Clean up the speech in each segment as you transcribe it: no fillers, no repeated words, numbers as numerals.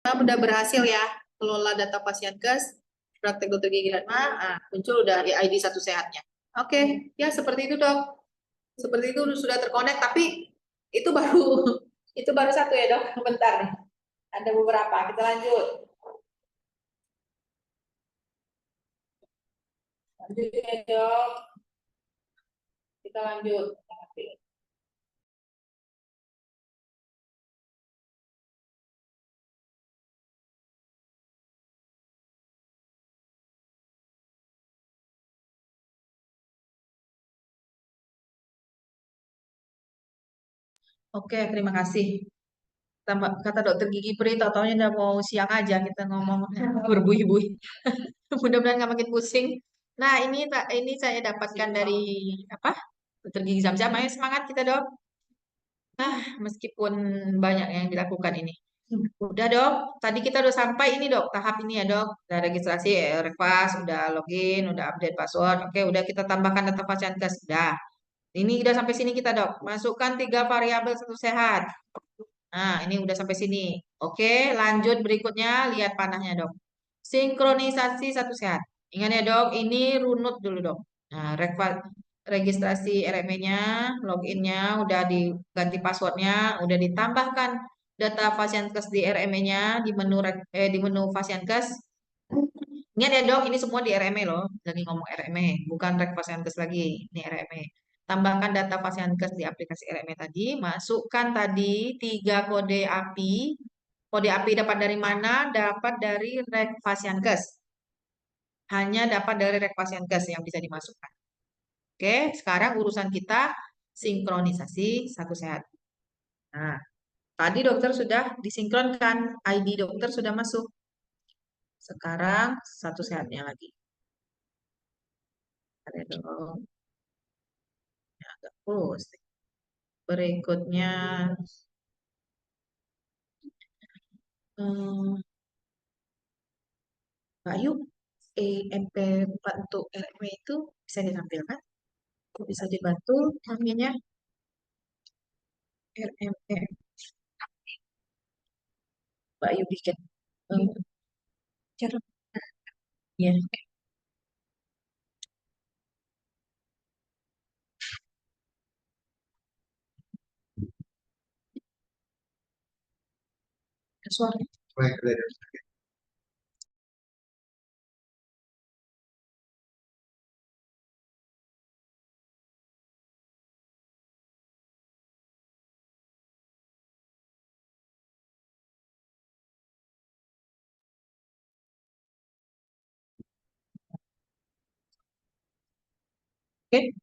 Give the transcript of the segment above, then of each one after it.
Udah berhasil ya kelola data pasien kes praktek dokter gigi Dharma, muncul udah ID satu sehatnya. Oke, ya seperti itu dok. Seperti itu sudah terkonek, tapi itu baru itu baru satu ya dok. Bentar nih, ada beberapa. Kita lanjut. Lanjut ya dok. Kita lanjut. Oke, terima kasih. Kata dokter gigi Pri, taunya udah mau siang aja kita ngomong berbuih-buih. Mudah-mudahan nggak makin pusing. Nah, ini saya dapatkan dari apa? Dokter gigi Zam-Zam. Ayo semangat kita dok. Meskipun banyak yang dilakukan ini. Udah dok, tadi kita udah sampai ini dok, tahap ini ya dok. Udah registrasi, request, udah login, udah update password. Oke, udah kita tambahkan data pasien kes. Udah. Ini udah sampai sini kita dok. Masukkan 3 variabel satu sehat. Nah, ini udah sampai sini. Oke, lanjut berikutnya, lihat panahnya dok. Sinkronisasi satu sehat. Ingat ya dok, ini runut dulu dok. Nah, registrasi RME-nya, login-nya, udah diganti passwordnya, udah ditambahkan data pasienkes di RME-nya, di menu pasienkes. Ingat ya dok, ini semua di RME loh. Lagi ngomong RME, bukan rek pasienkes lagi. Ini RME. Tambahkan data pasienkes di aplikasi RME tadi. Masukkan tadi 3 kode API. Kode API dapat dari mana? Dapat dari rek pasienkes. Hanya dapat dari rek pasienkes yang bisa dimasukkan. Oke, sekarang urusan kita sinkronisasi satu sehat. Nah, tadi dokter sudah disinkronkan, ID dokter sudah masuk. Sekarang satu sehatnya lagi. Ada dong. Agak plus. Berikutnya hmm, Mbak Yu, MP4 untuk RME itu bisa ditampilkan? Bisa dibantu namanya RME. Mbak Yu bikin cara ya. Suara. Oke.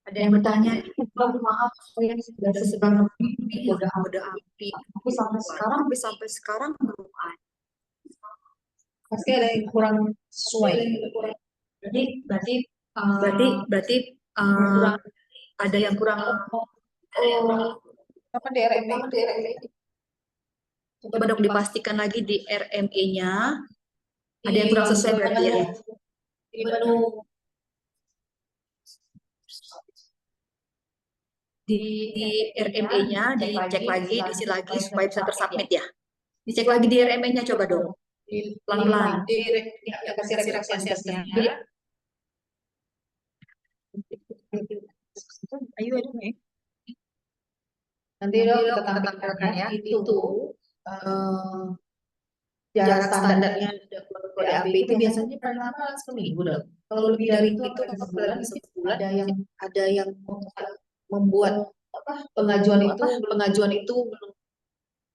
Ada yang bertanya, Bang, maaf, saya sudah sedang mimpi kode api. Tapi sampai sekarang belum ada. Pasti ada yang kurang sesuai. Jadi berarti berarti kurang, ada yang kurang. Apa DRM? Coba dong dipastikan lagi di RME-nya. Ada yang kurang sesuai berarti ya. Di menu di RME-nya dicek lagi, diisi lagi supaya bisa tersubmit ya. Dicek lagi di RME-nya coba dong. Pelan-pelan. Kasih referensinya. Ayo ya. Nanti dong kita tampilkan ya. Itu jarak standarnya kode API itu biasanya paling lama seminggu dong. Kalau lebih dari itu sebulan, ada yang membuat pengajuan itu belum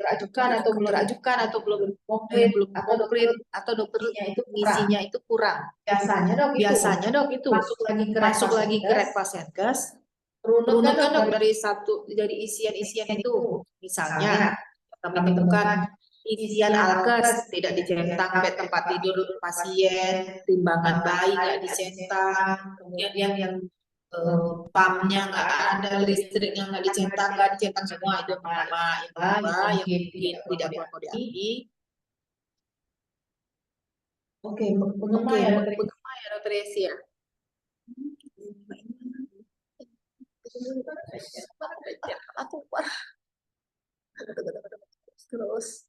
terajukan atau belum komplit atau dokternya itu misinya itu kurang. Biasanya dok itu masuk lagi ke rek pasienkes, runut kan dok dari isian itu. Misalnya kami temukan isian alkes tidak dicetak, bed tempat tidur pasien, timbangan bayi nggak dicetak, kemudian yang pumpnya nggak ada, listriknya nggak dicetak semua itu apa yang mungkin tidak berkode API. Oke, ya dokter Yesia. Aku parah. Terus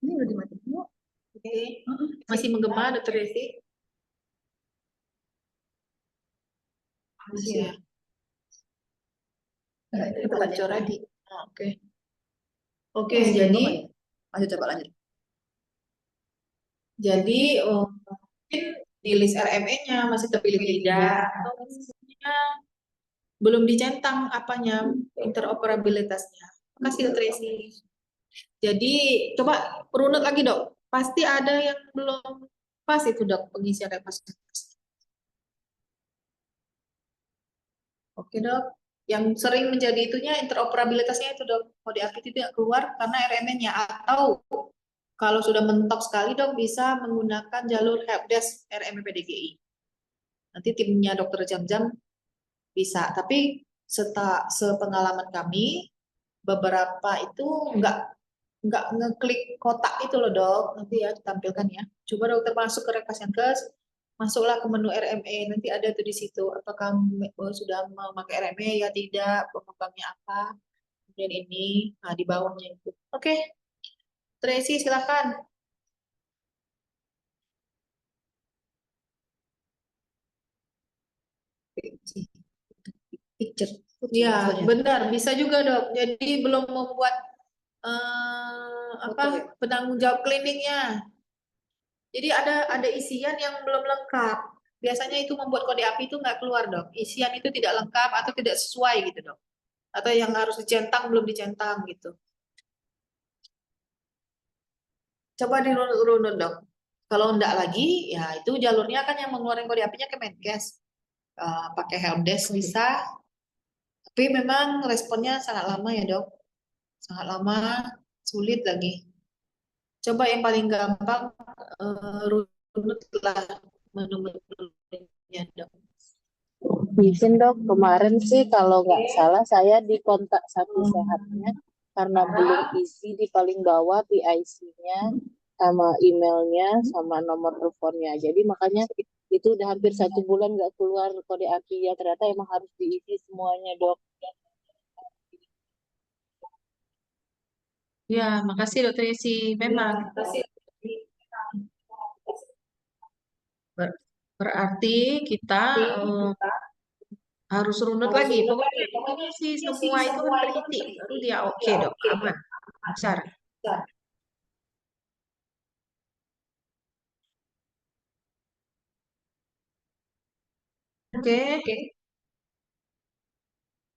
ini udah dimatiin. Oke. Masih menggema, Dokter Desi? Masih ya. Itu bocor tadi. Oke. Oke, jadi lanjut coba lanjut. Jadi mungkin di list RME-nya masih terpilih tidak, atau misalnya belum dicentang apanya interoperabilitasnya. Makasih Dok Tracy. Jadi coba runut lagi dok. Pasti ada yang belum pas itu dok pengisian repas. Oke dok. Yang sering menjadi itunya interoperabilitasnya itu dok. Kode API itu tidak keluar karena RMN-nya atau kalau sudah mentok sekali dok bisa menggunakan jalur helpdesk RME PDGI. Nanti timnya dokter jam-jam bisa. Tapi sepengalaman kami beberapa itu nggak ngeklik kotak itu loh dok. Nanti ya ditampilkan ya. Coba dokter masuk ke Rekasyankes, masuklah ke menu RME. Nanti ada tuh di situ. Apakah sudah memakai RME ya tidak, pengembangnya apa, kemudian ini, nah di bawahnya itu. Oke, Tracy silakan. Picture. Ya, benar. Bisa juga dok. Jadi belum membuat apa penanggung jawab kliniknya. Jadi ada isian yang belum lengkap. Biasanya itu membuat kode API itu nggak keluar dok. Isian itu tidak lengkap atau tidak sesuai gitu dok. Atau yang harus dicentang belum dicentang gitu. Coba dirunut-runut dok. Kalau enggak lagi, ya itu jalurnya kan yang mengeluarkan kode API-nya ke Menkes. Pakai helpdesk bisa, tapi memang responnya sangat lama ya dok. Sangat lama, sulit lagi. Coba yang paling gampang runut lah menu-menunya dok. Izin dok, kemarin sih kalau nggak salah saya di kontak Satu Sehatnya karena belum isi di paling bawah PIC-nya sama emailnya sama nomor teleponnya. Jadi makanya itu udah hampir 1 bulan nggak keluar kode API ya. Ternyata emang harus diisi semuanya dok. Ya, makasih Dokter Yesi. Memang berarti kita harus runut lagi. Pokoknya ini sih semua itu kan terisi, baru dia oke dok, aman, besar. Oke,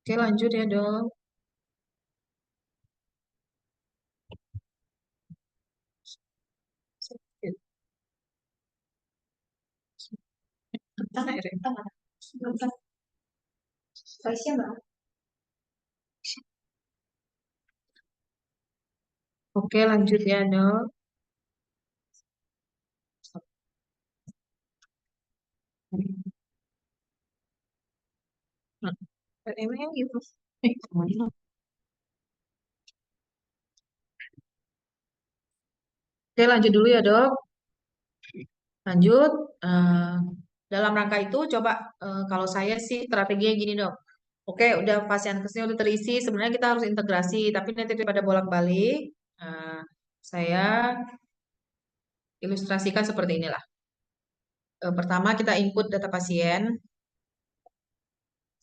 oke lanjut ya dok. Oke lanjut ya dok. Emang gitu. Oke lanjut dulu ya dok. Lanjut. Dalam rangka itu coba kalau saya sih strateginya gini dok. Oke, udah pasien kesini udah terisi. Sebenarnya kita harus integrasi, tapi nanti daripada bolak-balik, saya ilustrasikan seperti inilah. Pertama kita input data pasien,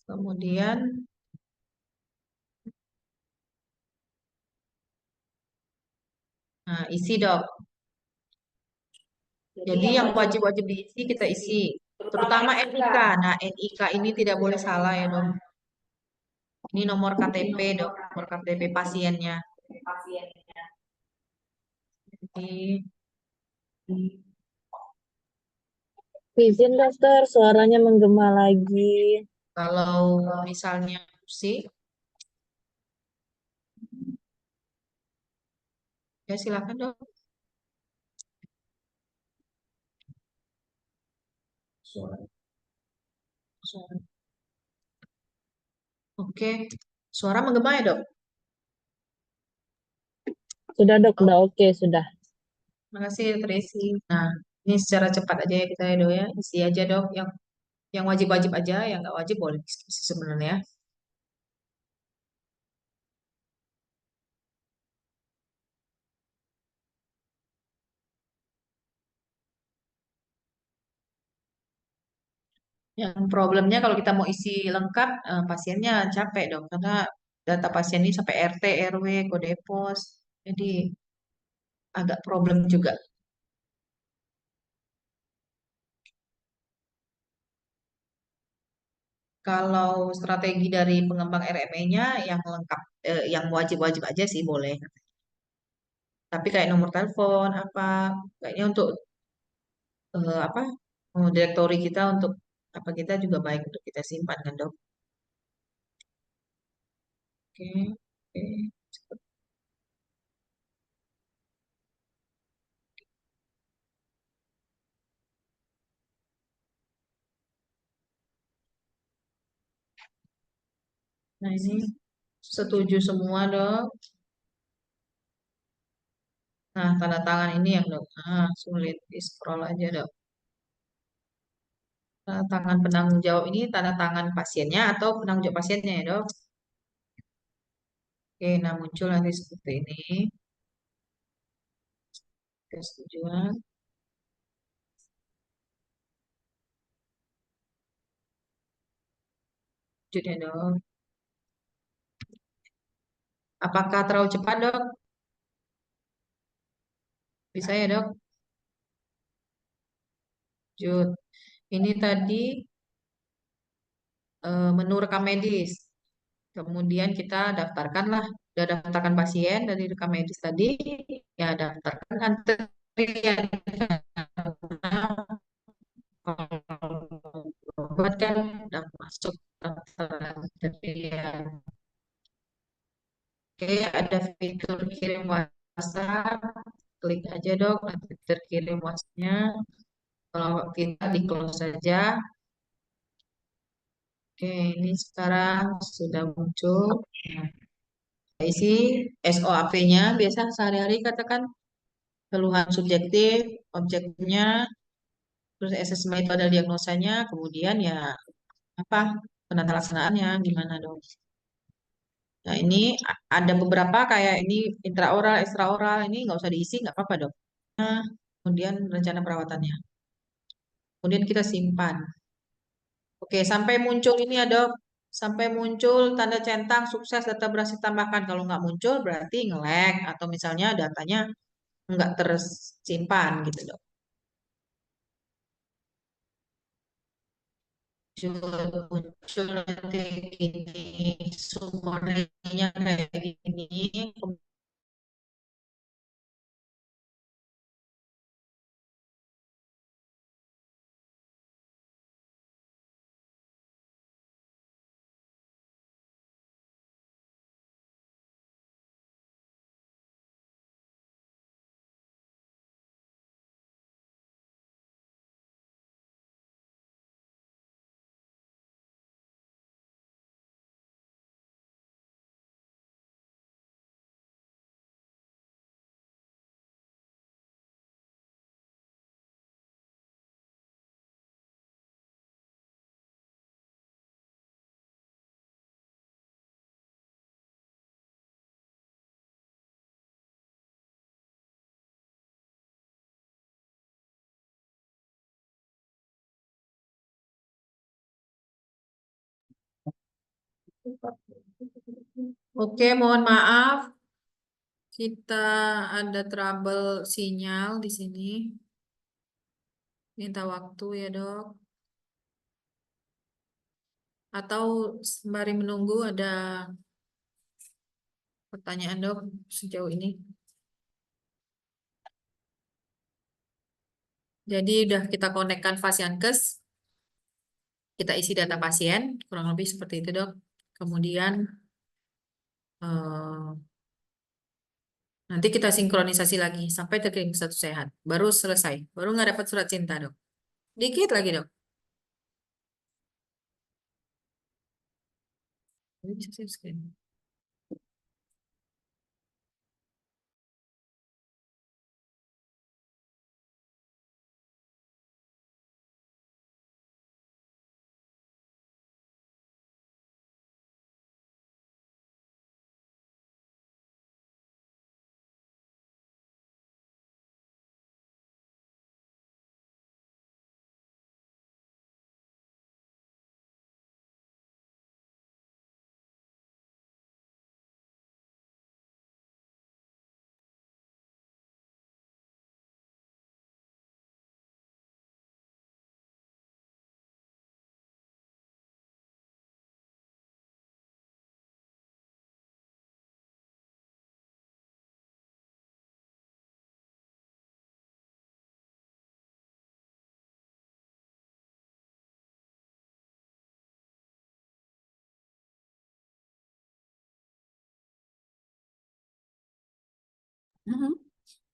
kemudian isi dok. Jadi yang wajib-wajib diisi kita isi, terutama NIK. Nah, NIK ini tidak boleh salah ya dok. Ini nomor KTP dok, nomor KTP pasiennya. Jadi, Izin dokter, suaranya menggema lagi. kalau misalnya musik, ya silakan dok. Suara. Oke, suara menggema ya dok. Sudah dok, udah oke sudah. Makasih Tracy. Nah, ini secara cepat aja ya kita ya dok ya. Isi aja dok yang Yang wajib-wajib aja, yang nggak wajib boleh di-skip sih sebenarnya. Yang problemnya kalau kita mau isi lengkap, pasiennya capek dong, karena data pasien ini sampai RT, RW, kode pos, jadi agak problem juga. Kalau strategi dari pengembang RME-nya yang lengkap, yang wajib-wajib aja sih boleh. Tapi kayak nomor telepon apa, kayaknya untuk apa direktori kita untuk apa kita juga baik untuk kita simpan kan dok. Oke, oke. Nah ini setuju semua dok. Nah tanda tangan ini yang dok, sulit di scroll aja dok. Tanda tangan penanggung jawab ini tanda tangan pasiennya atau penanggung jawab pasiennya ya dok. Oke, nah muncul nanti seperti ini. Kesetujuan. Lanjut ya dok. Apakah terlalu cepat dok? Bisa ya dok? Lanjut. Ini tadi menu rekam medis. Kemudian kita daftarkanlah, udah daftarkan pasien dari rekam medis tadi, ya daftarkan antrian. Kalau obat kan udah masuk daftar antrian. Oke, ada fitur kirim WhatsApp, klik aja dok, nanti terkirim WhatsApp-nya. Kalau kita di close saja. Oke, ini sekarang sudah muncul. Nah, isi SOAP-nya, biasa sehari-hari katakan keluhan subjektif, objeknya, terus SSMA itu ada diagnosanya, kemudian ya apa penata laksanaannya gimana dong. Nah ini ada beberapa kayak ini intraoral, ekstraoral, ini nggak usah diisi, nggak apa-apa dok. Nah, kemudian rencana perawatannya. Kemudian kita simpan. Oke, sampai muncul ini ya dok. Sampai muncul tanda centang sukses data berhasil tambahkan. Kalau nggak muncul berarti nge-lag atau misalnya datanya nggak tersimpan gitu dok. Muncul nanti gini sumbernya kayak gini. Oke, mohon maaf kita ada trouble sinyal di sini. Minta waktu ya dok. Atau sembari menunggu ada pertanyaan dok sejauh ini. Jadi udah kita konekkan Fasiankes, kita isi data pasien, kurang lebih seperti itu dok. Kemudian eh, nanti kita sinkronisasi lagi sampai terkirim status sehat. Baru selesai, baru nggak dapat surat cinta dok. Dikit lagi dok. Ini bisa share screen.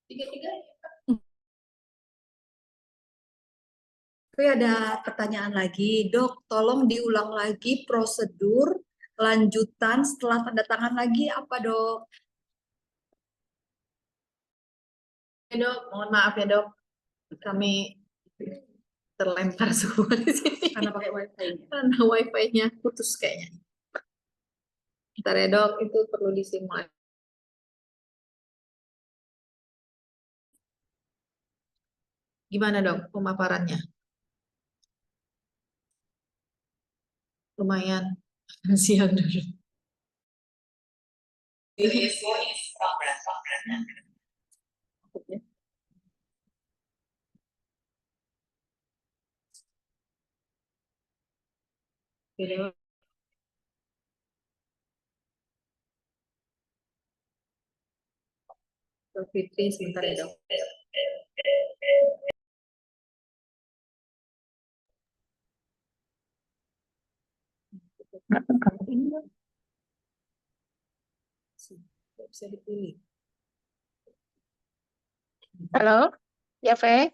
Tiga-tiga. Oke, ada pertanyaan lagi. Dok, tolong diulang lagi prosedur lanjutan setelah tanda tangan lagi apa, Dok? Ya, Dok, mohon maaf ya, Dok. Kami terlempar semua di sini. Karena pakai wifi. Karena wifi-nya putus kayaknya. Bentar ya, Dok, itu perlu disimulasi. Gimana, Dok, pemaparannya? Lumayan. Siang dulu. Oke, Dok. Dok Fitri, sebentar ya, Dok. Nggak bisa dipilih. Halo, ya Fe?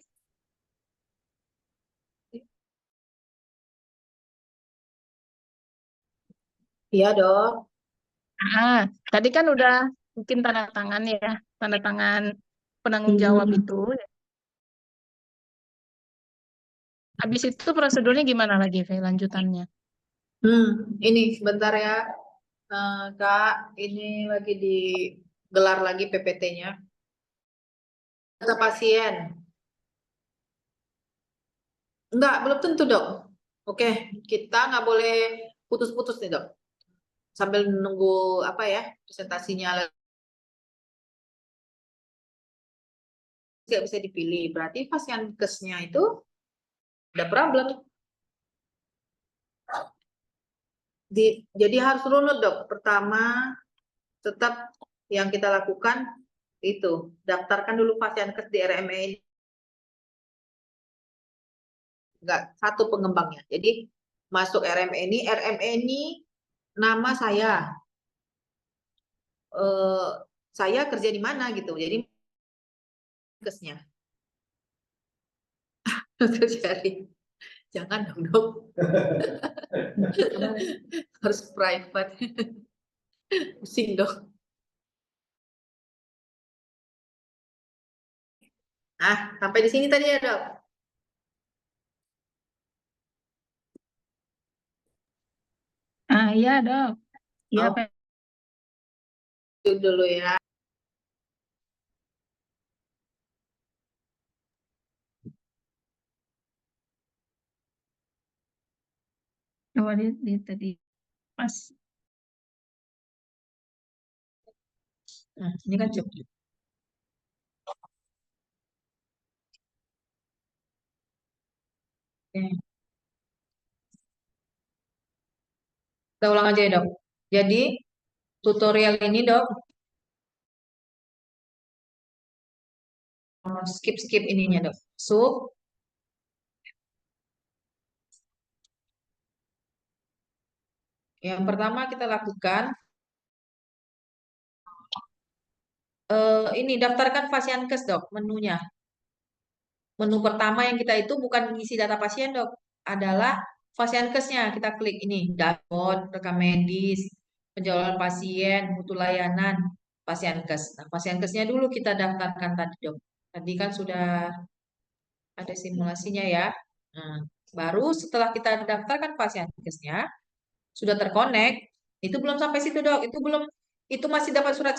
Iya, Dok. Tadi kan udah mungkin tanda tangan ya, tanda tangan penanggung jawab itu. Habis itu prosedurnya gimana lagi, Fe, lanjutannya? Ini sebentar ya, Kak. Ini lagi digelar lagi PPT-nya. Data pasien. Enggak, belum tentu, Dok. Oke, kita nggak boleh putus-putus nih, Dok. Sambil nunggu apa ya, presentasinya nggak bisa dipilih. Berarti pasien kesnya itu ada problem. Jadi harus runut, Dok. Pertama, tetap yang kita lakukan itu, daftarkan dulu pasien kes di RME ini. Enggak, satu pengembangnya. Jadi masuk RME ini nama saya. Saya kerja di mana gitu. Jadi kesnya. Cari. Jangan dong, Dok. Harus private. Pusing, Dok. Nah, sampai di sini tadi ya, Dok. Iya, Dok. Iya, Oh. Fe. Dulu ya. Coba di tadi pas. Nah, ini kan cukup. Oke. Kita ulang aja ya, Dok. Jadi, tutorial ini, Dok, skip ininya, Dok. Yang pertama kita lakukan ini daftarkan pasien kes, Dok, menunya. Menu pertama yang kita itu bukan isi data pasien, Dok, adalah pasien kesnya. Kita klik ini, dashboard, rekam medis, penjualan pasien, mutu layanan, pasien kes. Nah, pasien kesnya dulu kita daftarkan tadi, Dok. Tadi kan sudah ada simulasinya ya. Nah, baru setelah kita daftarkan pasien kesnya, sudah terkonek, itu belum sampai situ, Dok. Itu masih dapat surat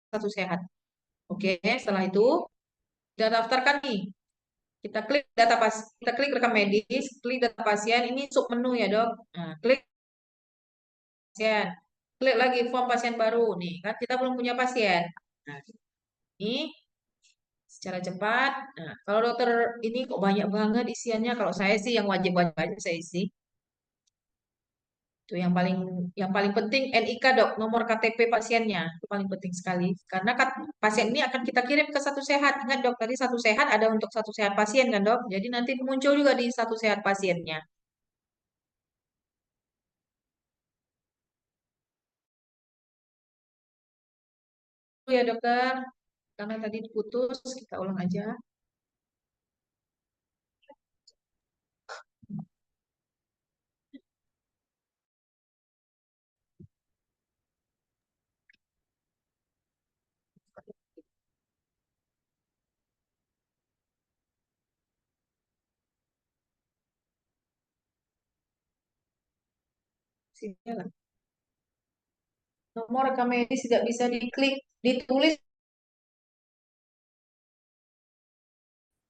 satu sehat. Oke, setelah itu kita daftarkan nih. Kita klik rekam medis, klik data pasien, ini sub menu ya, Dok. Nah, klik pasien. Klik lagi form pasien baru nih, kan kita belum punya pasien. Nah, ini secara cepat. Nah, kalau dokter ini kok banyak banget isiannya, kalau saya sih yang wajib-wajib aja saya isi. Itu yang paling penting NIK, Dok, nomor KTP pasiennya. Itu paling penting sekali. Karena pasien ini akan kita kirim ke Satu Sehat. Ingat, Dok, tadi Satu Sehat ada untuk Satu Sehat pasien kan, Dok? Jadi nanti muncul juga di Satu Sehat pasiennya. ya dokter, karena tadi putus, kita ulang aja. Sini lah. Nomor rekam medis tidak bisa diklik, ditulis.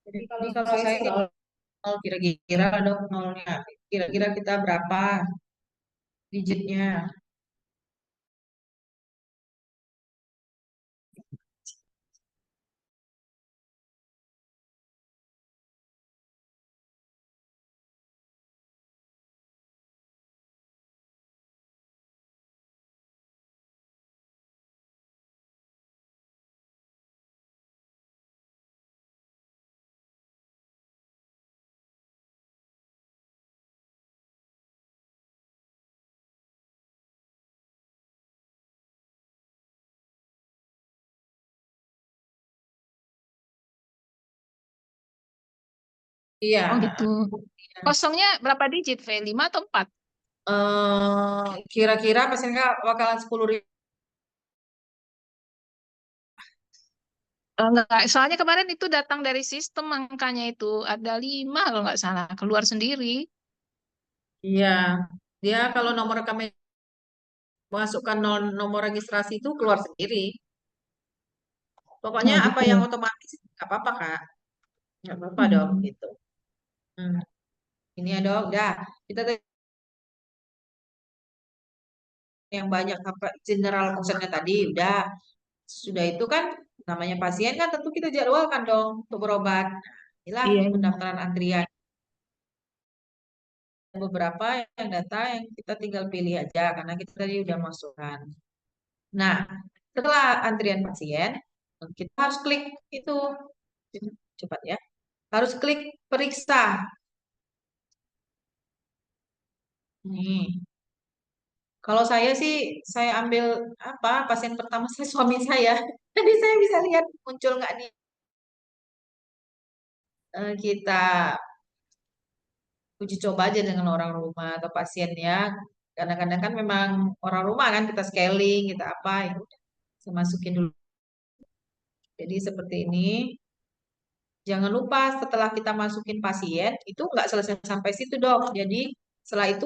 Jadi kalau saya sih nol kira-kira dok nolnya. Kira-kira kita berapa digitnya? Iya. Oh gitu. Kosongnya berapa digit, V? 5 atau 4? Kira-kira pasien bakalan 10.000. Enggak, soalnya kemarin itu datang dari sistem angkanya itu ada 5 kalau nggak salah, keluar sendiri. Iya. Dia kalau nomor rekam medis masukkan nomor registrasi itu keluar sendiri. Pokoknya Oh apa gitu. yang otomatis nggak apa-apa Kak. Nggak apa-apa dok Hmm. gitu. Hmm. Ini ya dok, udah. Kita tadi yang banyak apa general concernnya tadi udah. Sudah itu kan namanya pasien kan tentu kita jadwalkan dong untuk berobat. Inilah Iya, iya. pendaftaran antrian. Beberapa yang data yang kita tinggal pilih aja karena kita tadi udah masukkan. Nah, setelah antrian pasien, kita harus klik itu cepat ya. Harus klik periksa. Nih, kalau saya sih saya ambil apa pasien pertama saya suami saya. Jadi saya bisa lihat muncul nggak nih kita uji coba aja dengan orang rumah atau pasiennya. Kadang-kadang kan memang orang rumah kan kita scaling, kita apa ya udah. Saya masukin dulu. Jadi seperti ini. Jangan lupa setelah kita masukin pasien itu nggak selesai sampai situ dok. Jadi setelah itu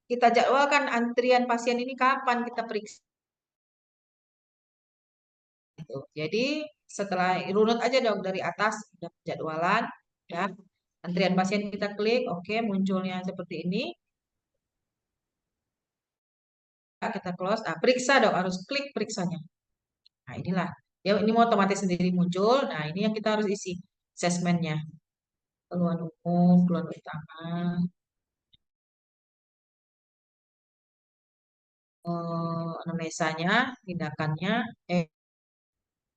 kita jadwalkan antrian pasien ini kapan kita periksa. Gitu. Jadi setelah runut aja dok dari atas udah jadwalan ya. Antrian pasien kita klik, oke munculnya seperti ini. Kita close, nah periksa dok harus klik periksanya. Nah inilah, ya ini mau otomatis sendiri muncul. Nah ini yang kita harus isi asesmennya. Keluhan umum, keluhan utama, anamnesanya, tindakannya,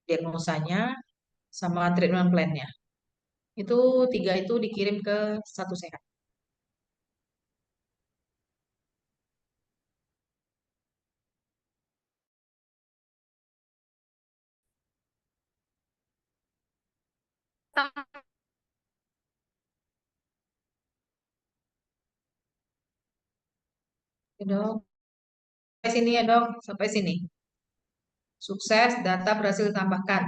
diagnosanya, sama treatment plan-nya. Itu tiga itu dikirim ke Satu Sehat. Oke, dok. Sampai sini ya dok, sampai sini. Sukses, data berhasil ditambahkan.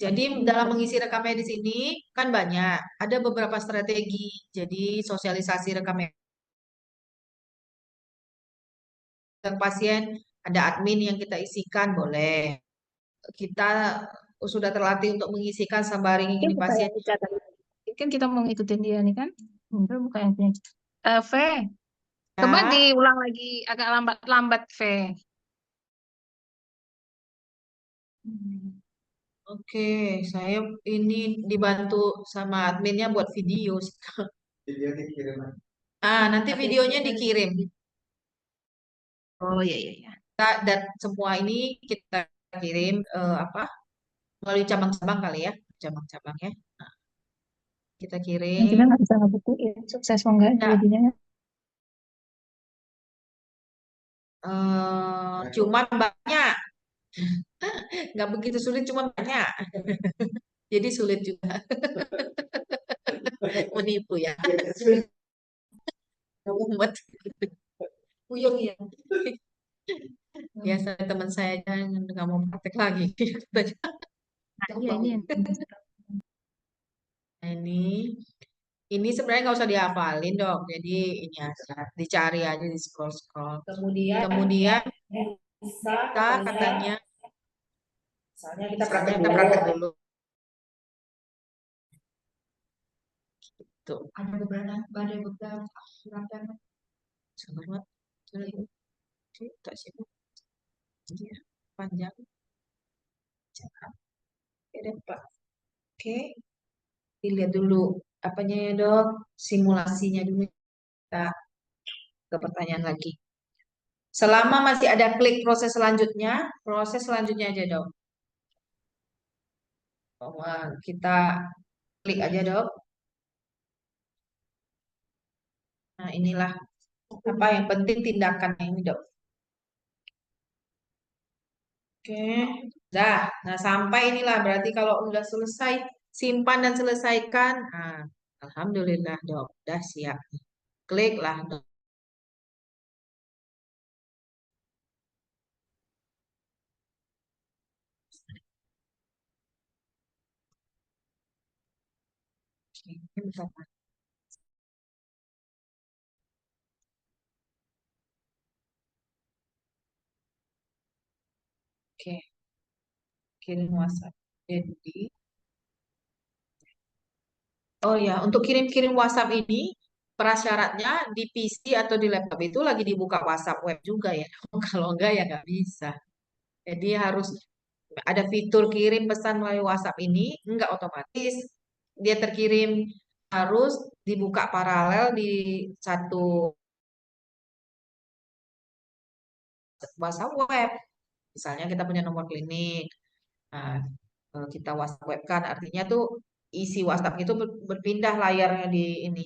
Jadi dalam mengisi rekam medis ini kan banyak, ada beberapa strategi. Jadi sosialisasi rekam medis ke pasien, ada admin yang kita isikan boleh. Kita sudah terlatih untuk mengisikan sambari Mungkin ini buka pasien. yang dicatat. Mungkin kita mau ngikutin dia nih kan. Itu buka yang punya. V, coba Ya, diulang lagi agak lambat-lambat, V. oke, saya ini dibantu sama adminnya buat video. Nanti videonya dikirim. Oh iya iya iya. Dan semua ini kita kirim apa melalui cabang-cabang kali ya, cabang-cabang ya. Nah, kita Yang kita kirim. nggak bisa ngebuktiin sukses mau enggak Ya, jadinya. cuman banyak. Nggak begitu sulit, cuma banyak. Jadi sulit juga menipu ya. Mumet. Puyeng ya. Biasa teman saya jangan nggak mau praktek lagi. Katanya. Nah, iya ini yang Nah, ini sebenarnya nggak usah dihafalin dok. Jadi ini aja dicari aja di scroll scroll. Kemudian Kemudian bisa kita katanya misalnya kita misalnya praktek kita dulu. praktek dulu. Tuh. Ada beberapa surat yang Sabar, Mak. Tak sibuk. Iya, panjang. Oke deh, Pak. Oke, dilihat dulu apanya ya dok, simulasinya dulu. Kita ke pertanyaan lagi. Selama masih ada klik proses selanjutnya aja dok. Bahwa kita klik aja dok. Nah inilah apa yang penting tindakan ini dok. Oke, dah. Nah sampai inilah berarti kalau udah selesai simpan dan selesaikan. Nah, alhamdulillah dok, udah siap. Klik lah dok. Oke, bentar, Pak. Oke, kirim WhatsApp. Jadi, oh ya, untuk kirim-kirim WhatsApp ini prasyaratnya di PC atau di laptop itu lagi dibuka WhatsApp web juga ya. Kalau enggak ya nggak bisa. Jadi harus ada fitur kirim pesan melalui WhatsApp ini, enggak otomatis dia terkirim, harus dibuka paralel di satu WhatsApp web. Misalnya kita punya nomor klinik, nah, kita WhatsApp web kan, artinya tuh isi WhatsApp itu berpindah layarnya di ini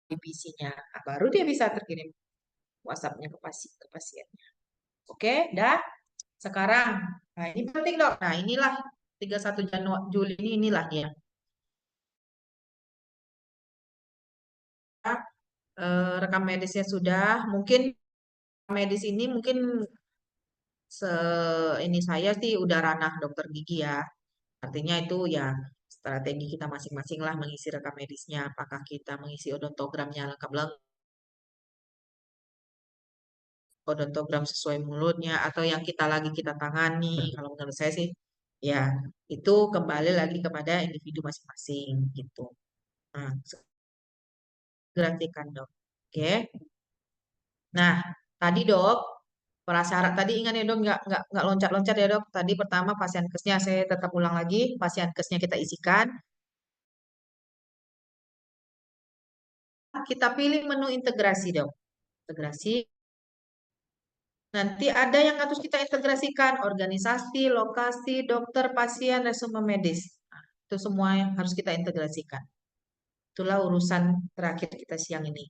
di PC-nya. Nah, baru dia bisa terkirim WhatsApp-nya ke pasiennya. Oke, dah. Sekarang, nah ini penting dok. Nah inilah 31 Januari Juli ini inilah dia. Rekam medisnya sudah. Mungkin medis ini mungkin ini saya sih udah ranah dokter gigi ya. Artinya itu ya strategi kita masing-masing lah mengisi rekam medisnya. Apakah kita mengisi odontogramnya lengkap-lengkap, odontogram sesuai mulutnya, atau yang kita tangani. Kalau menurut saya sih, ya itu kembali lagi kepada individu masing-masing gitu. Nah, grafikan dok. Oke. Nah, tadi dok, prasyarat tadi ingat ya dok, nggak loncat-loncat ya dok. Tadi pertama pasien kesnya saya tetap ulang lagi, pasien kesnya kita isikan. Kita pilih menu integrasi dok. Integrasi. Nanti ada yang harus kita integrasikan, organisasi, lokasi, dokter, pasien, resume medis. Nah, itu semua yang harus kita integrasikan. Itulah urusan terakhir kita siang ini.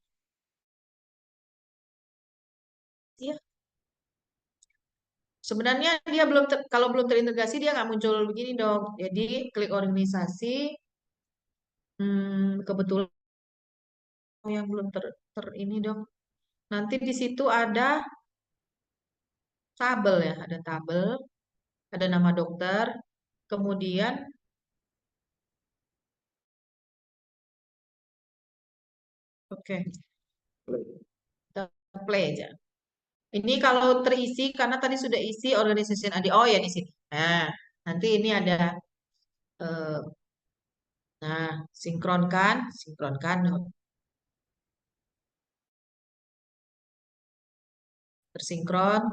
Ya, sebenarnya dia kalau belum terintegrasi dia nggak muncul begini dok. Jadi klik organisasi, kebetulan yang belum ini dok. Nanti di situ ada tabel ya, ada tabel, ada nama dokter, kemudian oke, kita play aja. Ini kalau terisi karena tadi sudah isi organization ID. Oh ya di sini. Nah, nanti ini ada nah, sinkronkan, tersinkron.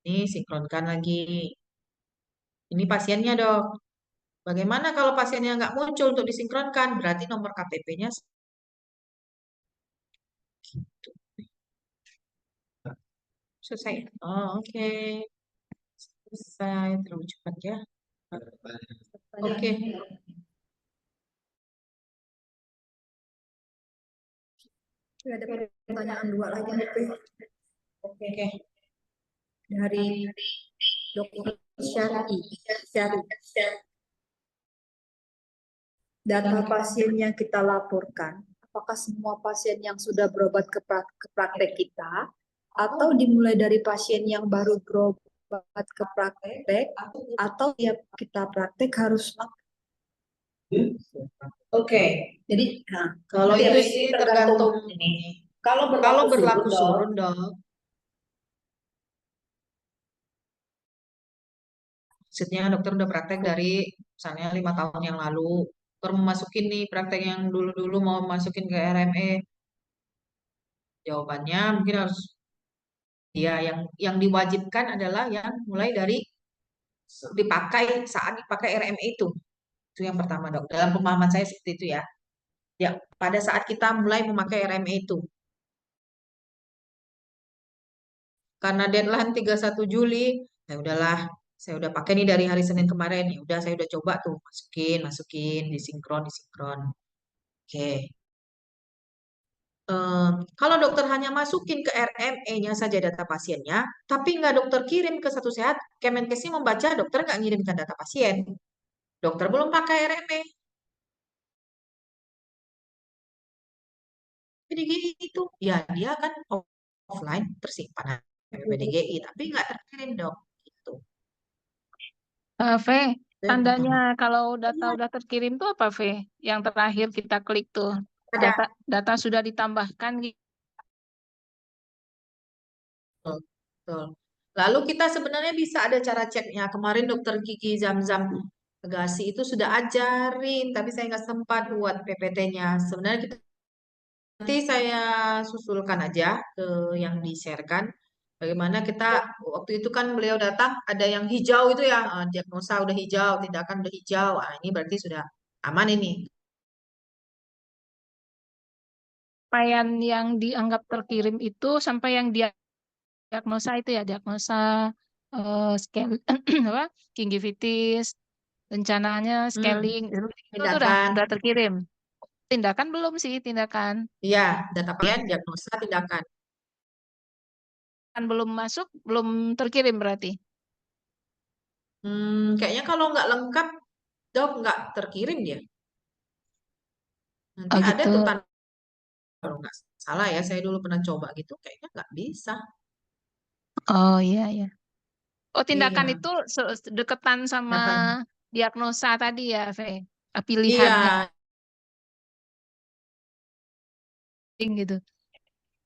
Ini sinkronkan lagi. Ini pasiennya dok. Bagaimana kalau pasiennya nggak muncul untuk disinkronkan? Berarti nomor KTP-nya gitu. Selesai. Oh, oke. Selesai. Terlalu cepat ya. Oke. ada pertanyaan dua lagi nih, Pe. Oke. Dari Dokter Syari. Data pasien yang kita laporkan, apakah semua pasien yang sudah berobat ke praktek kita, atau dimulai dari pasien yang baru berobat ke praktek, atau tiap kita praktek harus Oke. jadi Kalau Nanti itu ya, sih ini tergantung ini. Kalau Kalau berlaku berlaku surut dong. Maksudnya dokter udah praktek dari misalnya 5 tahun yang lalu. Dokter memasukin nih praktek yang dulu-dulu mau masukin ke RME. Jawabannya mungkin harus ya yang diwajibkan adalah yang mulai dari saat dipakai RME itu. Itu yang pertama dok. Dalam pemahaman saya seperti itu ya. Ya, pada saat kita mulai memakai RME itu. Karena deadline 31 Juli, ya udahlah, saya udah pakai nih dari hari Senin kemarin. Ya udah saya udah coba tuh masukin, disinkron. Oke. Kalau dokter hanya masukin ke RME-nya saja data pasiennya, tapi nggak dokter kirim ke Satu Sehat, Kemenkesnya membaca dokter nggak ngirimkan data pasien. Dokter belum pakai RME. PDGI itu, ya dia kan offline tersimpan PDGI, tapi nggak terkirim dok. Gitu. V, Itu yang pertama. tandanya kalau data udah terkirim tuh apa, V? Yang terakhir kita klik tuh. Ada. Data sudah ditambahkan gitu. Betul. Lalu kita sebenarnya bisa ada cara ceknya. Kemarin dokter Gigi Zamzam Agasi itu sudah ajarin, tapi saya nggak sempat buat PPT-nya. Sebenarnya kita nanti saya susulkan aja ke yang di-sharekan. Bagaimana kita waktu itu kan beliau datang ada yang hijau itu ya, diagnosa udah hijau, tindakan udah hijau. Ini berarti sudah aman ini. Capaian yang dianggap terkirim itu sampai yang diagnosa itu ya, diagnosa apa, gingivitis, rencananya scaling, itu tuh Tindakan. udah terkirim. Tindakan belum sih, tindakan. Iya, data pasien, diagnosa, tindakan. Kan belum masuk, belum terkirim berarti. Kayaknya kalau nggak lengkap, dok nggak terkirim dia. Nanti Oh ada gitu. tuh kalau nggak salah ya, saya dulu pernah coba gitu, kayaknya nggak bisa. Oh iya, iya. Oh, tindakan Iya, itu deketan sama tindakan. diagnosa tadi ya, V. Iya, Pilihannya gitu.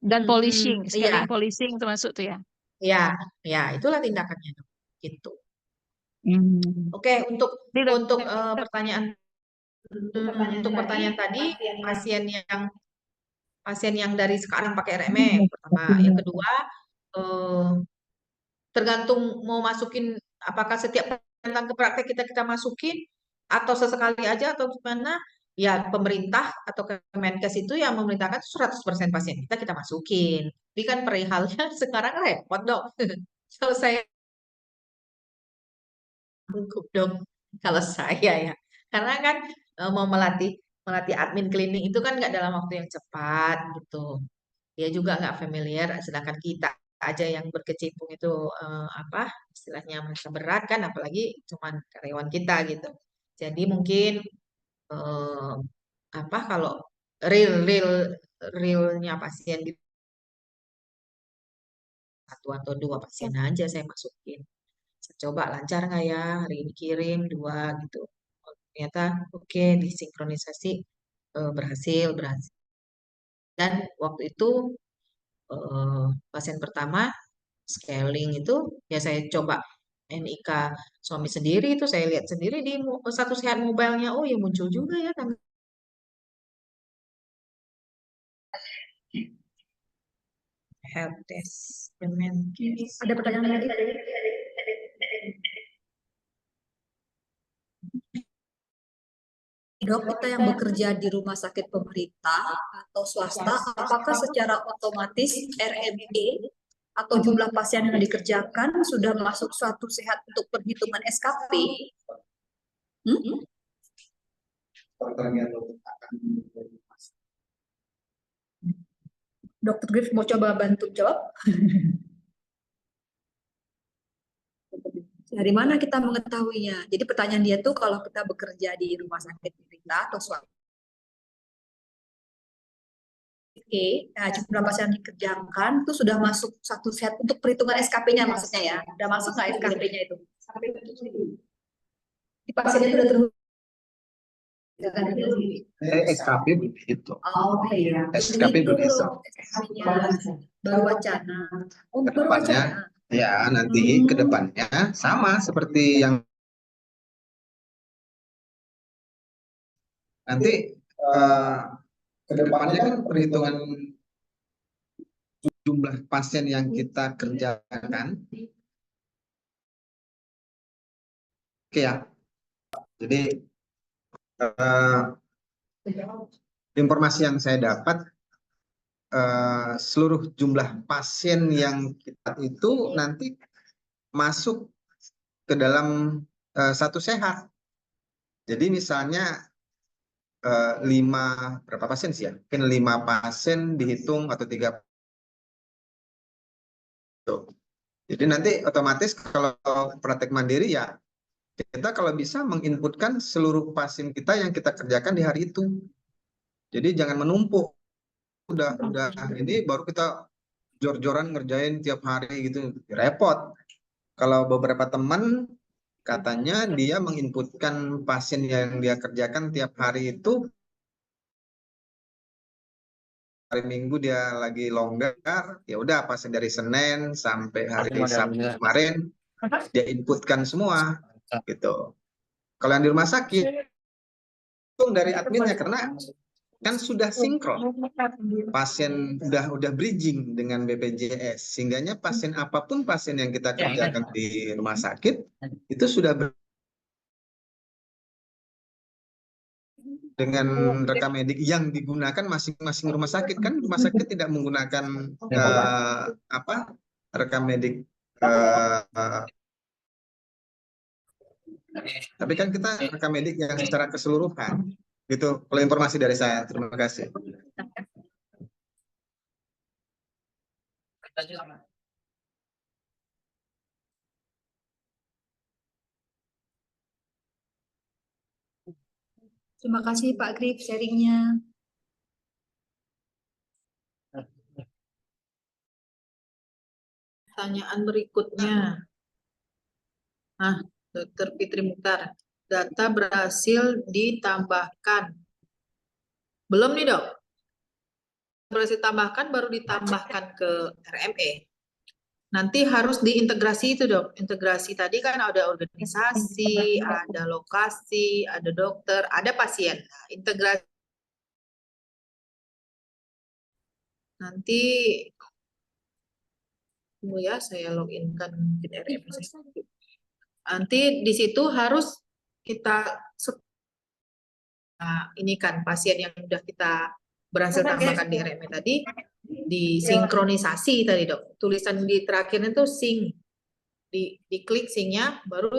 Dan polishing, iya, scaling polishing termasuk tuh ya. iya, ya, itulah tindakannya, dok. Gitu. Hmm. Oke, untuk Ini untuk udah- pertanyaan untuk pertanyaan tadi, pasien yang dari sekarang pakai RME, yang pertama, yang kedua, eh, tergantung mau masukin apakah setiap datang ke praktek kita masukin atau sesekali aja atau gimana, ya pemerintah atau Kemenkes itu yang memerintahkan 100% pasien kita masukin. Tapi kan perihalnya sekarang repot dok. Kalau saya gugup dong kalau saya ya. Karena kan mau melatih admin cleaning itu kan nggak dalam waktu yang cepat gitu. Dia juga nggak familiar, sedangkan kita aja yang berkecimpung itu apa istilahnya merasa berat kan, apalagi cuman karyawan kita gitu. Jadi mungkin eh, apa kalau real real realnya pasien di satu atau dua pasien aja saya masukin. Saya coba lancar nggak ya hari ini kirim dua gitu. Oh, ternyata oke disinkronisasi berhasil. Dan waktu itu pasien pertama scaling itu ya saya coba NIK suami sendiri itu saya lihat sendiri di Satu Sehat mobile-nya. Oh ya muncul juga ya tanggal help desk Kemenkes. Ada pertanyaan lagi? Dok, kita yang bekerja di rumah sakit pemerintah atau swasta, apakah secara otomatis RME atau jumlah pasien yang dikerjakan sudah masuk Suatu Sehat untuk perhitungan SKP? Dokter Griff mau coba bantu jawab? Dari mana kita mengetahuinya? Jadi pertanyaan dia tuh kalau kita bekerja di rumah sakit pemerintah atau swasta, oke, nah jumlah pasien yang dikerjakan itu sudah masuk satu set untuk perhitungan SKP-nya maksudnya ya. Udah masuk nggak SKP-nya itu? Di pasiennya itu udah terhubung. SKP begitu. Oh iya. SKP Itu begitu. SKP-nya baru wacana. Oh, baru Kedepannya, wacana. ya nanti ke depannya sama seperti yang nanti ke depannya kan perhitungan jumlah pasien yang kita kerjakan. Oke ya. Jadi informasi yang saya dapat seluruh jumlah pasien yang kita itu nanti masuk ke dalam satu sehat. Jadi misalnya 5 berapa pasien sih ya? Mungkin 5 pasien dihitung atau 3. Jadi nanti otomatis kalau praktek mandiri ya kita kalau bisa menginputkan seluruh pasien kita yang kita kerjakan di hari itu. Jadi jangan menumpuk. Udah ini baru kita jor-joran ngerjain tiap hari gitu. Repot. Kalau beberapa teman katanya dia menginputkan pasien yang dia kerjakan tiap hari itu, hari Minggu dia lagi longgar, ya udah pasien dari Senin sampai hari Sabtu kemarin dia inputkan semua gitu. Kalau yang di rumah sakit itu dari adminnya karena kan sudah sinkron, pasien udah bridging dengan BPJS, sehingganya pasien apapun pasien yang kita kerjakan di rumah sakit itu sudah dengan rekam medik yang digunakan masing-masing rumah sakit. Kan rumah sakit tidak menggunakan rekam medik, tapi kan kita rekam medik yang secara keseluruhan gitu. Kalau informasi dari saya, terima kasih. Terima kasih Pak Grip sharingnya. Pertanyaan berikutnya. Nah, Dr. Fitri Mukhtar, data berhasil ditambahkan. Belum nih dok? Berhasil tambahkan baru ditambahkan ke RME. Nanti harus diintegrasi itu dok. Integrasi tadi kan ada organisasi, ada lokasi, ada dokter, ada pasien. Nah, integrasi nanti tunggu ya, saya login kan mungkin RME. Nanti di situ harus kita ini kan pasien yang sudah kita berhasil tambahkan di RME tadi disinkronisasi tadi dok. Tulisan di terakhirnya itu sync. Diklik syncnya baru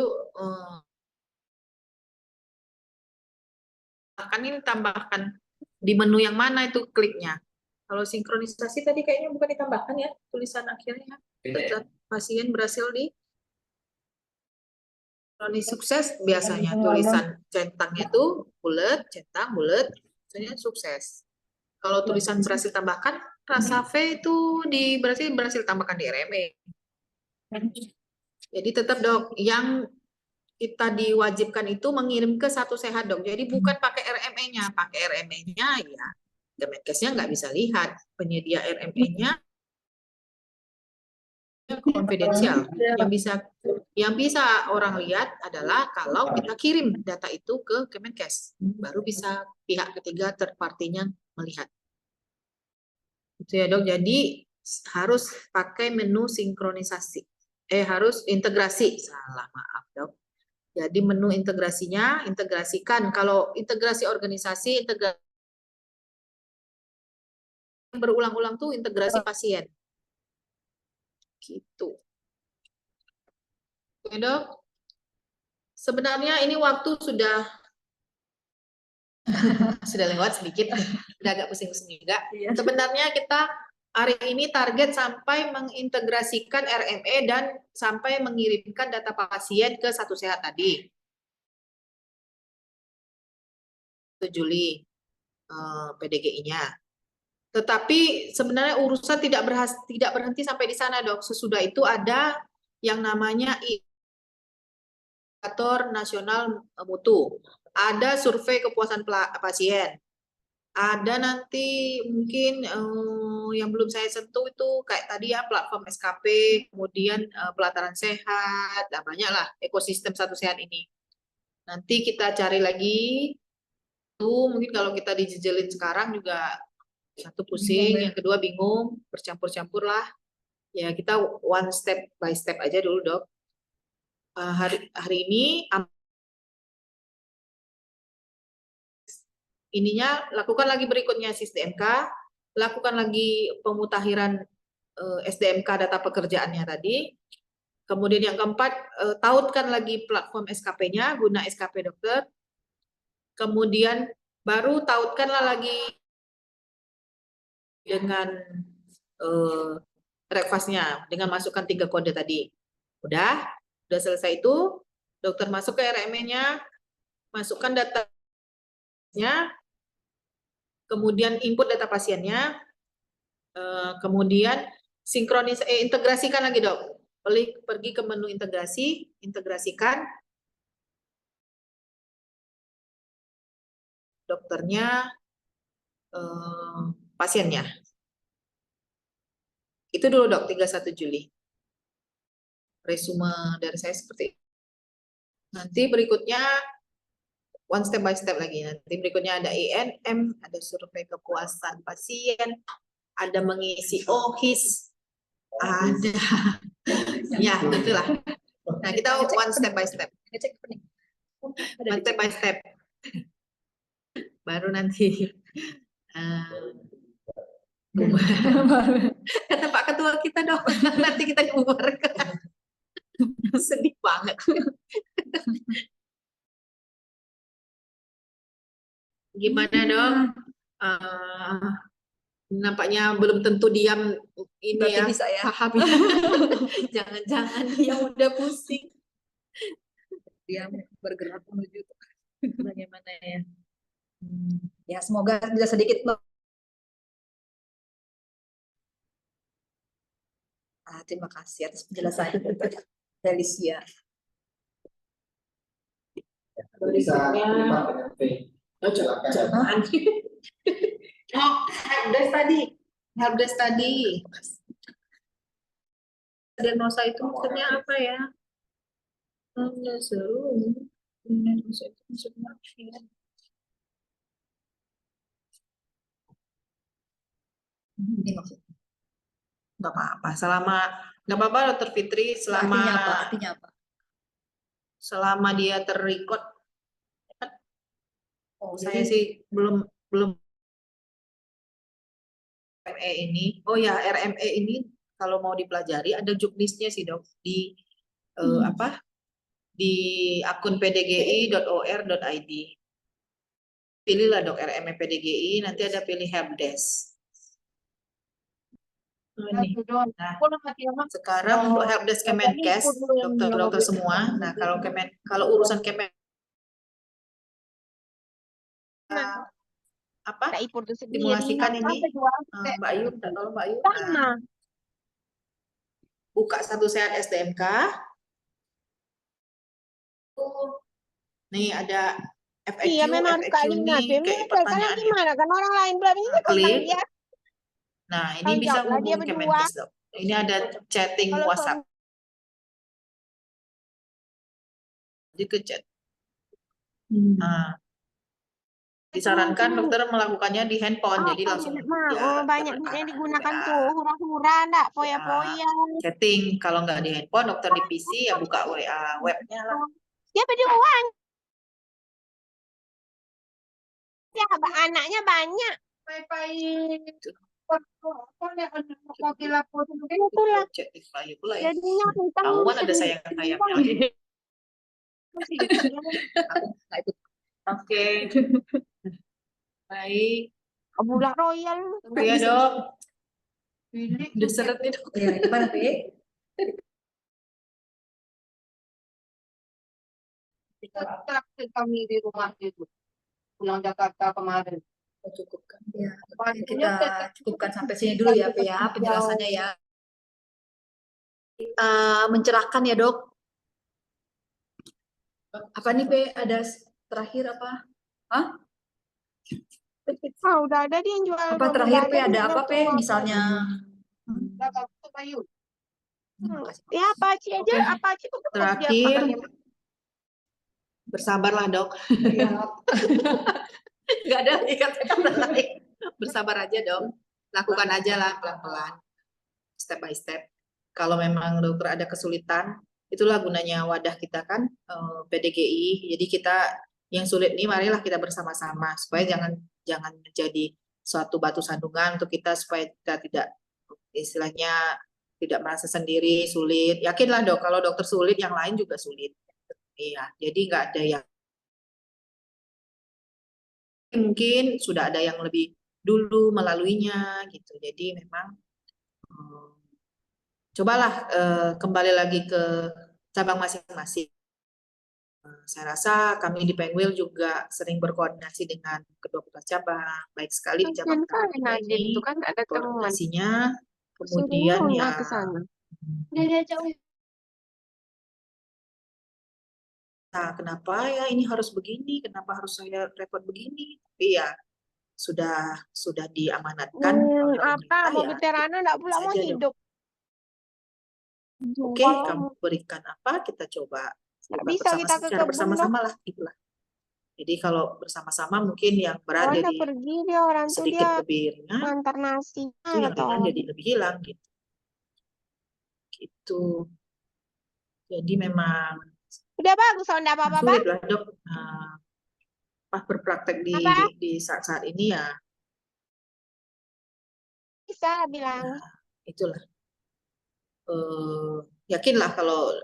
akan ini tambahkan di menu yang mana itu kliknya. Kalau sinkronisasi tadi kayaknya bukan ditambahkan ya tulisan akhirnya. Tetap pasien berhasil di sukses biasanya tulisan centangnya itu bulat, centang bulat, biasanya sukses. Kalau tulisan berhasil tambahkan, rasa V itu berhasil tambahkan di RME. Jadi tetap dok, yang kita diwajibkan itu mengirim ke satu sehat dok. Jadi bukan pakai RME-nya, pakai RME-nya ya. Kemenkesnya nggak bisa lihat penyedia RME-nya konfidensial. Yang bisa orang lihat adalah kalau kita kirim data itu ke Kemenkes, baru bisa pihak ketiga third party-nya melihat. Itu ya dok. Jadi harus pakai menu sinkronisasi. Harus integrasi. Salah, maaf dok. Jadi menu integrasinya integrasikan. Kalau integrasi organisasi, integrasi berulang-ulang tuh integrasi pasien. Gitu. Oke dok. Sebenarnya ini waktu sudah lewat sedikit, udah agak pusing-pusing juga. Sebenarnya kita Hari ini target sampai mengintegrasikan RME dan sampai mengirimkan data pasien ke Satu Sehat tadi. 1 Juli PDGI-nya. Tetapi sebenarnya urusan tidak berhenti sampai di sana, Dok. Sesudah itu ada yang namanya indikator nasional mutu. Ada survei kepuasan pasien. Ada nanti mungkin yang belum saya sentuh itu kayak tadi ya platform SKP, kemudian pelataran sehat, banyak lah ekosistem Satu Sehat ini. Nanti kita cari lagi. Mungkin kalau kita dijejelin sekarang juga satu pusing, yang kedua bingung, bercampur-campur lah. Ya kita one step by step aja dulu, Dok. Hari ini ininya lakukan lagi berikutnya SISDMK, lakukan lagi pemutakhiran SDMK data pekerjaannya tadi. Kemudian yang keempat, tautkan lagi platform SKP-nya, guna SKP dokter. Kemudian baru tautkanlah lagi dengan rekvasnya, dengan masukkan 3 kode tadi. Udah selesai itu, dokter masuk ke RME-nya, masukkan datanya, kemudian input data pasiennya, kemudian integrasikan lagi, Dok. Pergi ke menu integrasikan dokternya, pasiennya. Itu dulu, Dok, 31 Juli. Resume dari saya seperti itu. Nanti berikutnya one step by step lagi. Nanti berikutnya ada INM, ada survei kepuasan pasien, ada mengisi OHIS, ada ya itulah. Nah, kita one step by step. One step by step. Baru nanti kata Pak Ketua kita, Dok, nanti kita dibubarkan. Sedih banget. Gimana, Dok? Nampaknya belum tentu diam ini. Berarti ya bisa ya paham. Jangan-jangan dia udah pusing. Dia bergerak menuju bagaimana ya. Ya semoga bisa sedikit terima kasih atas penjelasannya Felicia. Helpdesk tadi. Diagnosa itu maksudnya apa ya? Diagnosa itu maksudnya apa ya? Ini maksudnya. Nggak apa-apa. Nggak apa-apa, Dokter Fitri, Artinya apa? Selama dia terrecord. Saya jadi sih belum RME ini. Oh ya, RME ini kalau mau dipelajari ada juknisnya sih, Dok, di di akun pdgi.or.id. Pilihlah, Dok, RME PDGI, nanti ada pilih helpdesk. Nah, sekarang untuk helpdesk Kemenkes, dokter-dokter semua. Nah, kalau urusan Kemenkes simulasikan ini, Mbak Ayu, tolong Mbak Ayu. Buka Satu Sehat SDMK. Nih ada FAQ, Iya, memang FAQ kali ini kayak pertanyaan. gimana kan orang lain belum ini Klik. dia. Nah, ini bisa jawablah dia hubungi berdua. Kemenkes, Dok. Ini ada chatting Kalau WhatsApp. Jadi ke chat. Nah, disarankan dokter melakukannya di handphone, jadi langsung banyak yang digunakan tuh hura-hura enggak poya-poya. Chatting, kalau nggak di handphone, dokter di PC ya buka WA webnya lah. Siapa dia uang? Ya, anaknya banyak. Itulah. Chatting Mbak pula ya. Jadinya Tahuan ada sayang-sayangnya lagi. Oke. Baik. Bulan royal. Iya, Dok. Udah seret nih dok. Ya, gimana P? Terakhir kami di rumah itu pulang Jakarta kemarin. Cukupkan. Ya, Waktunya kita cukupkan sampai sini dulu ya, P ya, penjelasannya ya. Mencerahkan ya dok. Apa nih P? Ada terakhir apa? Hah? Ah, udah ada dia yang jual. Apa udah terakhir P? ada Ada dia apa P? jual. Misalnya. Udah bagus, Bayu. Makasih. Ya Apache aja, Oke. Apache tuh dia Terakhir, pakai. bersabarlah dok. Nggak ada lagi kata-kata lain. Bersabar aja dok. Lakukan aja lah pelan-pelan, step by step. Kalau memang dokter ada kesulitan, itulah gunanya wadah kita kan, PDGI. Jadi kita yang sulit nih, marilah kita bersama-sama supaya jangan menjadi suatu batu sandungan untuk kita, supaya kita tidak istilahnya tidak merasa sendiri sulit. Yakinlah dok, kalau dokter sulit, yang lain juga sulit. Iya, jadi nggak ada yang mungkin sudah ada yang lebih dulu melaluinya gitu. Jadi memang cobalah kembali lagi ke cabang masing-masing. Saya rasa kami di Penguil juga sering berkoordinasi dengan kedua putra cabang, baik sekali di cabang Kasian kali Nadine ini itu kan ada teman. koordinasinya, Suruh kemudian Luna ya ke sana. Dia jauh. nah, kenapa ya ini harus begini, kenapa harus saya repot begini, tapi ya sudah diamanatkan oleh Apa pemerintah ya, mobil Terana enggak pula mau saja dong. hidup. Oke, Kalau kamu berikan apa, kita coba nggak lakukan bisa kita ke secara kebun dok. bersama-sama lah, itulah. Jadi kalau bersama-sama mungkin yang berat Soalnya jadi pergi dia orang tuh sedikit dia lebih ringan, ngantar nasi itu yang atau ringan jadi lebih hilang gitu. Gitu. Jadi memang udah bagus kalau enggak apa-apa sulit lah dok. Pas berpraktek apa di saat-saat ini ya, bisa bilang. itulah. Yakinlah kalau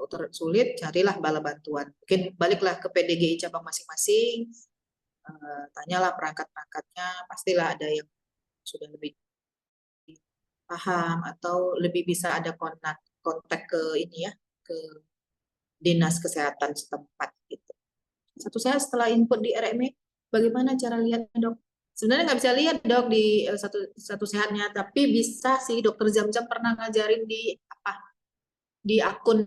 dokter sulit, carilah bala bantuan. Mungkin baliklah ke PDGI cabang masing-masing, tanyalah perangkat-perangkatnya, pastilah ada yang sudah lebih paham atau lebih bisa ada kontak ke ini ya, ke dinas kesehatan setempat gitu. Saya setelah input di RME, bagaimana cara lihatnya dok? Sebenarnya nggak bisa lihat dok di satu sehatnya, tapi bisa sih dokter Jam-Jam pernah ngajarin di akun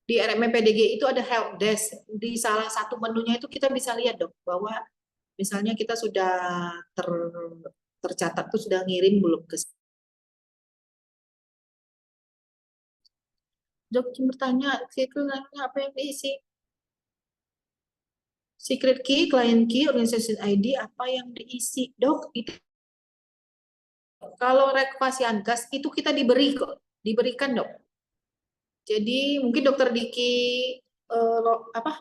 di RME PDG itu ada help desk. Di salah satu menunya itu kita bisa lihat dok bahwa misalnya kita sudah tercatat tuh sudah ngirim belum ke dok. Bertanya apa yang diisi, secret key, client key, organization ID, apa yang diisi dok? Itu kalau rekvasian gas itu kita diberikan dok. Jadi mungkin dokter Diki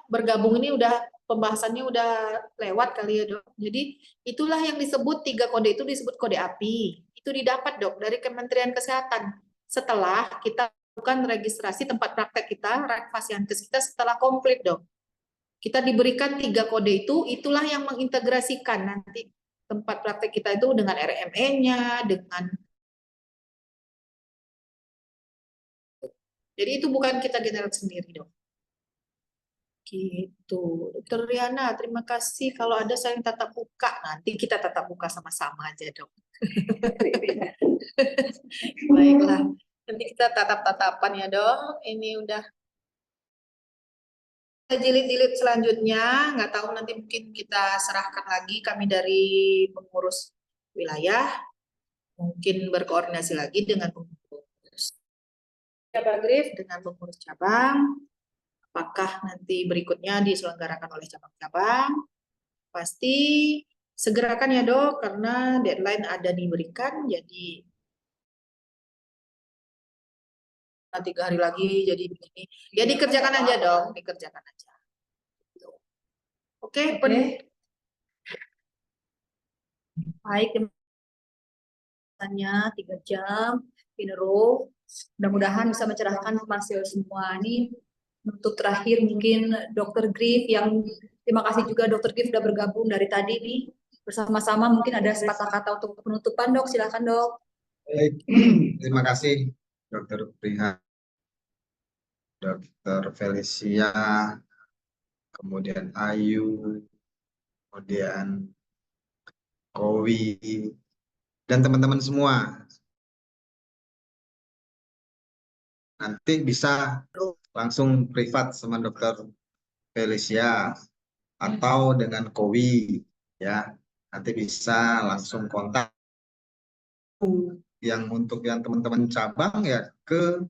bergabung ini udah pembahasannya udah lewat kali ya dok. Jadi itulah yang disebut 3 kode itu disebut kode API. Itu didapat dok dari Kementerian Kesehatan setelah kita lakukan registrasi tempat praktek kita, rekvasiankes kita setelah komplit dok. Kita diberikan 3 kode itu, itulah yang mengintegrasikan nanti tempat praktek kita itu dengan RME-nya, dengan jadi itu bukan kita generate sendiri dok. Gitu. Dokter Riana, terima kasih. Kalau ada saya yang tatap muka, nanti kita tatap muka sama-sama aja dok. Baiklah, nanti kita tatap-tatapan ya dok. Ini udah jilid-jilid selanjutnya, nggak tahu nanti mungkin kita serahkan lagi, kami dari pengurus wilayah, mungkin berkoordinasi lagi dengan pengurus cabang Grif, dengan pengurus cabang, apakah nanti berikutnya diselenggarakan oleh cabang-cabang. Pasti segerakan ya dok, karena deadline ada diberikan, jadi 3 hari lagi jadi begini. Ya dikerjakan aja dong, dikerjakan aja. Oke. Baik, tanya 3 jam in a row. Mudah-mudahan bisa mencerahkan hasil semua ini. Untuk terakhir mungkin Dokter Grif yang terima kasih juga Dokter Grif sudah bergabung dari tadi nih. bersama-sama mungkin ada sepatah kata untuk penutupan, Dok. Silakan, Dok. Baik, terima kasih Dokter Prihan, Dokter Felicia, kemudian Ayu, kemudian Kowi, dan teman-teman semua. Nanti bisa langsung privat sama Dokter Felicia atau dengan Kowi, ya. Nanti bisa langsung kontak. Yang untuk yang teman-teman cabang ya ke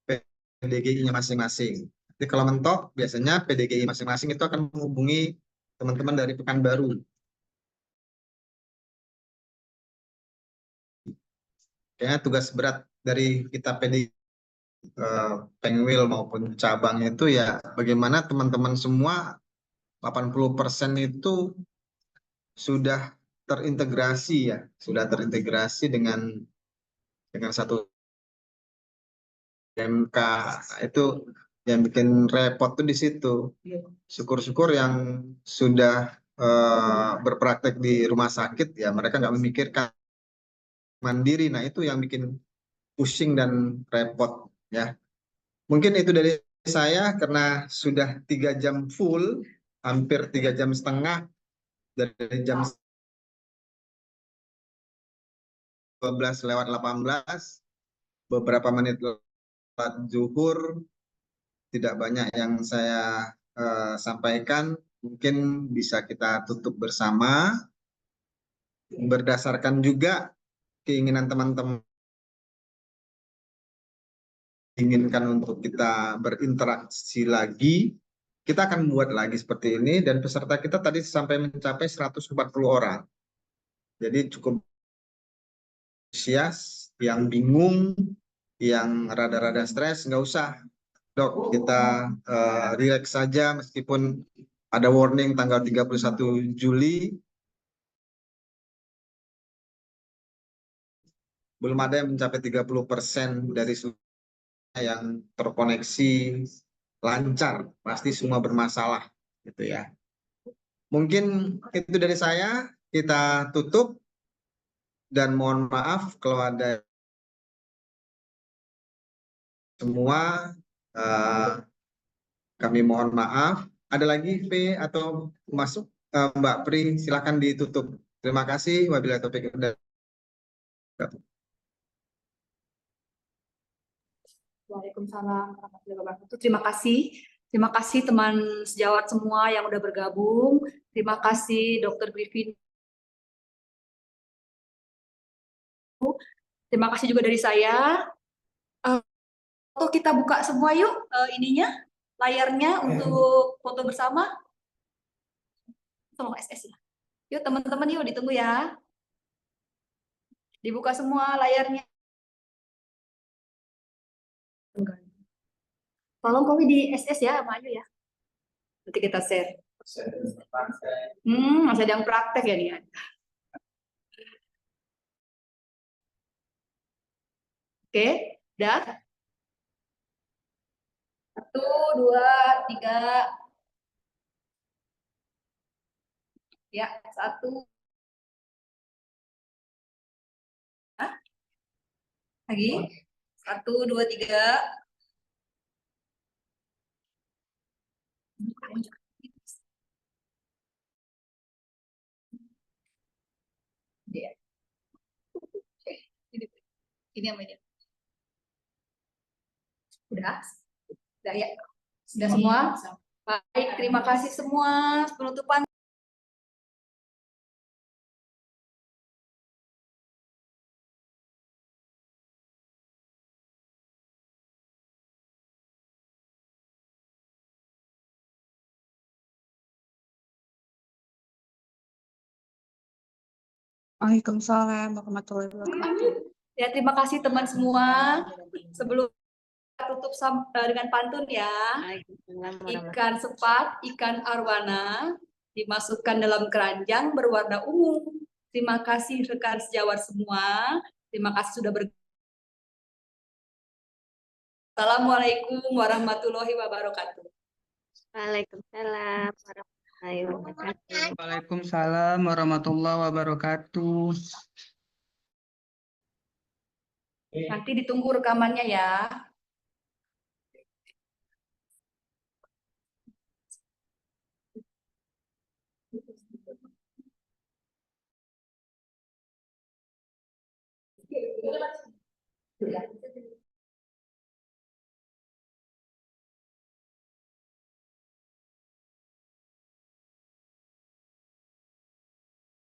PDGI-nya masing-masing. Jadi kalau mentok biasanya PDGI masing-masing itu akan menghubungi teman-teman dari Pekanbaru. Kayaknya tugas berat dari kita PDGI Pengwil maupun cabang itu ya bagaimana teman-teman semua 80% itu sudah terintegrasi ya, sudah terintegrasi dengan satu MK. Nah, itu yang bikin repot tuh di situ. Syukur-syukur yang sudah berpraktek di rumah sakit ya mereka nggak memikirkan mandiri. Nah itu yang bikin pusing dan repot ya. Mungkin itu dari saya karena sudah 3 jam full, hampir 3 jam setengah dari jam 12:18, beberapa menit lewat zuhur, tidak banyak yang saya sampaikan. Mungkin bisa kita tutup bersama, berdasarkan juga keinginan teman-teman inginkan untuk kita berinteraksi lagi, kita akan buat lagi seperti ini dan peserta kita tadi sampai mencapai 140 orang. Jadi cukup antusias, yang bingung, yang rada-rada stres, nggak usah. Dok, kita relax saja meskipun ada warning tanggal 31 Juli. Belum ada yang mencapai 30% dari yang terkoneksi lancar, pasti semua bermasalah gitu ya. Mungkin itu dari saya, kita tutup dan mohon maaf kalau ada semua kami mohon maaf. Ada lagi P atau masuk Mbak Pri, silakan ditutup. Terima kasih. Wabillahi taufiq wal hidayah. Waalaikumsalam warahmatullahi wabarakatuh. Terima kasih teman sejawat semua yang udah bergabung. Terima kasih Dr. Griffin. Terima kasih juga dari saya. Kita buka semua yuk ininya, layarnya untuk foto bersama. Tolong SS ya. Yuk teman-teman yuk ditunggu ya. Dibuka semua layarnya. Tolong Kowi di SS ya sama Ayu ya. Nanti kita share. Masih ada yang praktek ya nih ya. Oke, udah. 1, 2, 3. Ya, 1. Lagi. 1, 2, 3. Ini yang ini. Udah? Udah ya? Sudah semua? Baik, terima kasih semua. Penutupan. Waalaikumsalam warahmatullahi wabarakatuh. Ya, terima kasih teman semua. Sebelum tutup dengan pantun ya. Ikan sepat, ikan arwana dimasukkan dalam keranjang berwarna ungu. Terima kasih rekan sejawat semua. Terima kasih sudah bergabung. Assalamualaikum warahmatullahi wabarakatuh. Waalaikumsalam warahmatullahi Waalaikumsalam warahmatullahi wabarakatuh. Nanti ditunggu rekamannya ya.